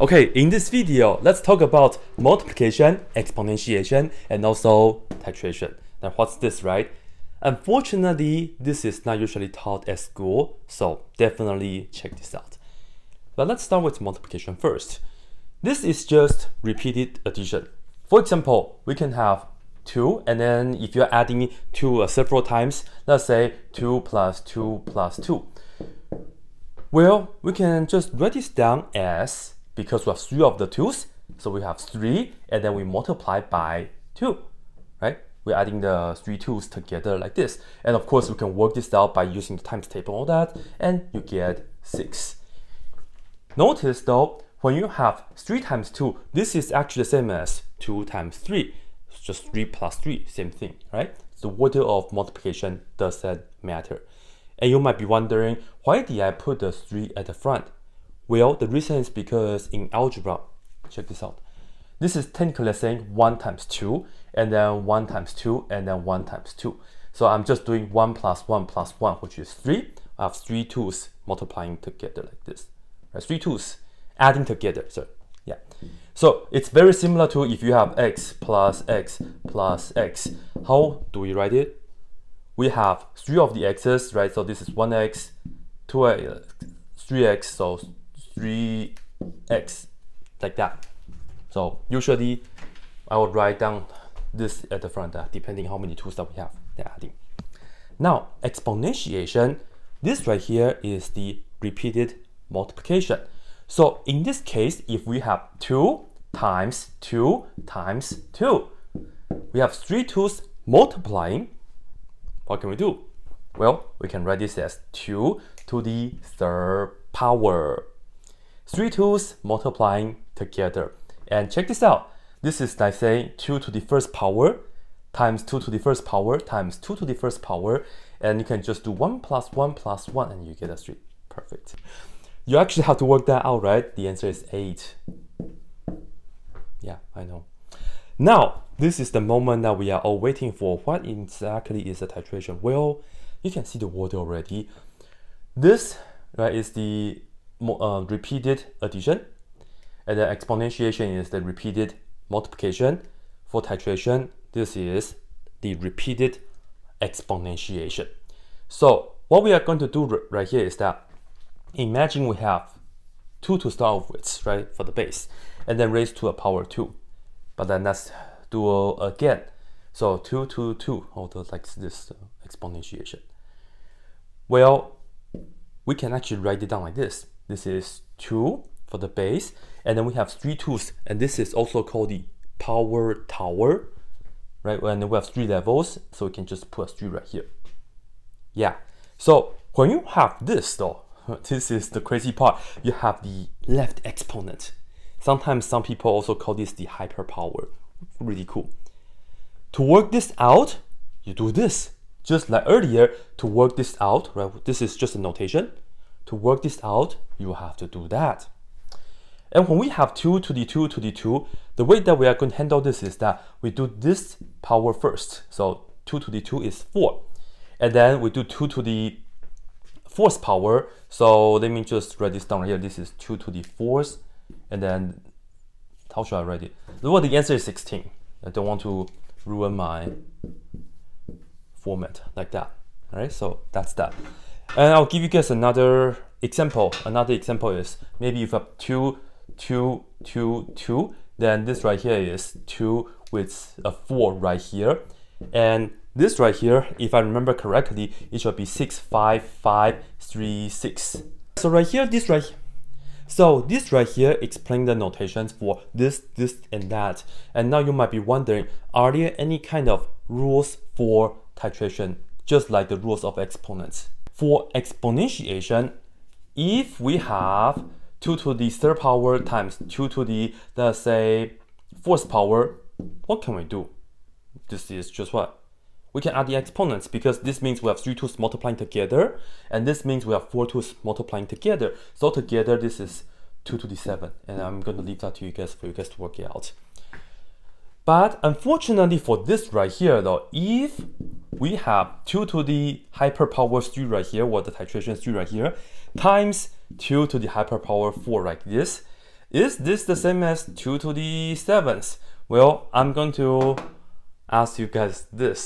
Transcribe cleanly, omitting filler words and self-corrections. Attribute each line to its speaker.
Speaker 1: Okay, in this video, let's talk about multiplication, exponentiation, and also titration. Now, what's this, right? Unfortunately, this is not usually taught at school, so definitely check this out. But let's start with multiplication first. This is just repeated addition. For example, we can have 2, and then if you're adding 2 several times, let's say 2 plus 2 plus 2. Well, we can just write this down as, because we have 3 of the 2's, so we have 3, and then we multiply by 2, right? We're adding the 3 2's together like this. And of course, we can work this out by using the times table and all that, and you get 6. Notice though, when you have 3 times 2, this is actually the same as 2 times 3. It's just 3 plus 3, same thing, right? The order of multiplication doesn't matter. And you might be wondering, why did I put the 3 at the front? Well, the reason is because in algebra, check this out. This is technically saying 1 times 2, and then 1 times 2, and then 1 times 2. So I'm just doing 1 plus 1 plus 1, which is 3. I have 3 2's multiplying together like this. Right? 3 2's adding together, sorry. Yeah. So it's very similar to if you have x plus x plus x. How do we write it? We have 3 of the x's, right? So this is 1x, 2x, 3x, so 3x, like that. So usually I would write down this at the front, depending how many 2's that we have they're adding. Now, exponentiation, this right here is the repeated multiplication. So in this case, if we have 2 times 2 times 2, we have 3 2's multiplying. What can we do? Well, we can write this as 2 to the third power. 3 2's multiplying together. And check this out. This is like saying 2 to the first power times 2 to the first power times 2 to the first power. And you can just do 1 plus 1 plus 1 and you get a 3. Perfect. You actually have to work that out, right? The answer is 8. Yeah, I know. Now, this is the moment that we are all waiting for. What exactly is a titration? Well, you can see the word already. This, right, is the repeated addition, and the exponentiation is the repeated multiplication. For titration, this is the repeated exponentiation. So what we are going to do right here is that, imagine we have 2 to start off with, right, for the base, and then raise to a power 2. But then let's do again. So 2 to 2, although like this exponentiation. Well, we can actually write it down like this. This is 2 for the base, and then we have 3 2's, and this is also called the power tower, right? And we have 3 levels, so we can just put a 3 right here. Yeah. So when you have this though, this is the crazy part. You have the left exponent. Sometimes some people also call this the hyperpower. Really cool. To work this out, you do this. Just like earlier, to work this out, right? This is just a notation. To work this out, you have to do that. And when we have 2 to the 2 to the 2, the way that we are going to handle this is that we do this power first. So 2 to the 2 is 4. And then we do 2 to the 4th power. So let me just write this down here. This is 2 to the 4th. And then, how should I write it? Well, the answer is 16. I don't want to ruin my format like that. All right, so that's that. And I'll give you guys another example. Another example is maybe if you have 2, 2, 2, 2, then this right here is 2 with a 4 right here. And this right here, if I remember correctly, it should be 6, 5, 5, 3, 6. So right here, this right here explains the notations for this, and that. And now you might be wondering, are there any kind of rules for titration, just like the rules of exponents? For exponentiation, if we have 2 to the third power times 2 to the, let's say, 4th power, what can we do? This is just what? We can add the exponents, because this means we have 3 2's multiplying together, and this means we have 4 2's multiplying together. So together, this is 2 to the 7, and I'm going to leave that to you guys for you guys to work it out. But unfortunately for this right here though, if we have 2 to the hyperpower 3 right here, or the titration 3 right here, times 2 to the hyperpower 4 like this, Is this the same as 2 to the 7th? Well, I'm going to ask you guys this.